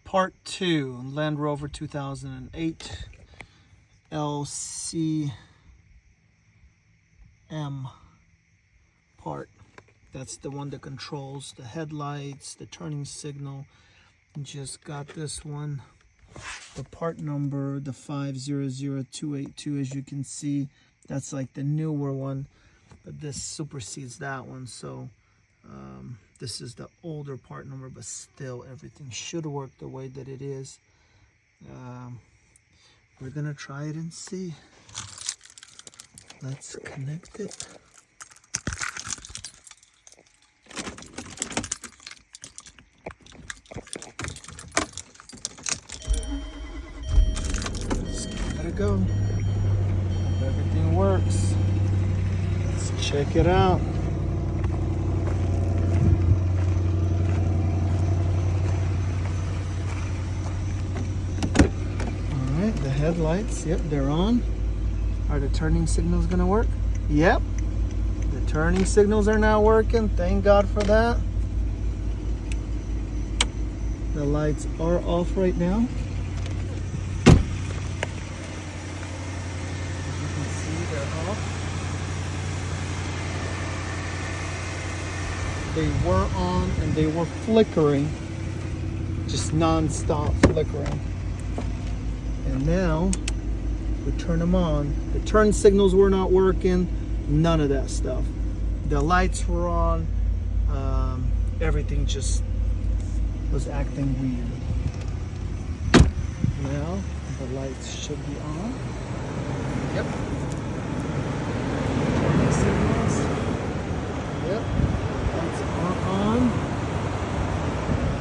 Part 2, Land Rover 2008 LCM part. That's the one that controls the headlights, the turning signal. Just got this one. The part number, the 500282, as you can see, that's like the newer one, but this supersedes that one. So this is the older part number, but still everything should work the way that it is. We're gonna try it and see. Let's connect it. Just give it a go. Hope everything works. Let's check it out. The headlights, yep, they're on. Are the turning signals gonna work? Yep, the turning signals are now working. Thank God for that. The lights are off right now. As you can see, they're off. They were on and they were flickering, just non-stop flickering. And now we turn them on. The turn signals were not working, none of that stuff. The lights were on, everything just was acting weird. Now the lights should be on. Yep. Turning signals. Yep. Lights are on.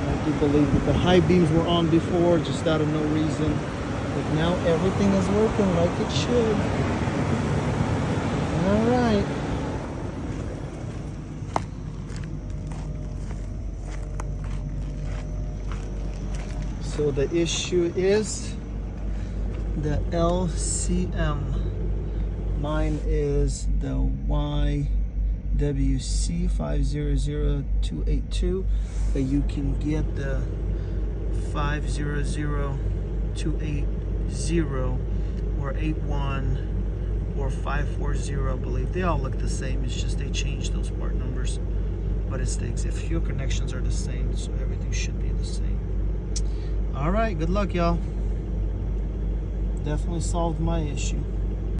I do believe that the high beams were on before, just out of no reason. But now everything is working like it should. All right. So the issue is the LCM. Mine is the Ywc500282, but you can get the 500280 or 81 or 540, I believe. They all look the same. It's just they changed those part numbers, but it's the fuel connections are the same, so everything should be the same. All right, good luck, y'all. Definitely solved my issue.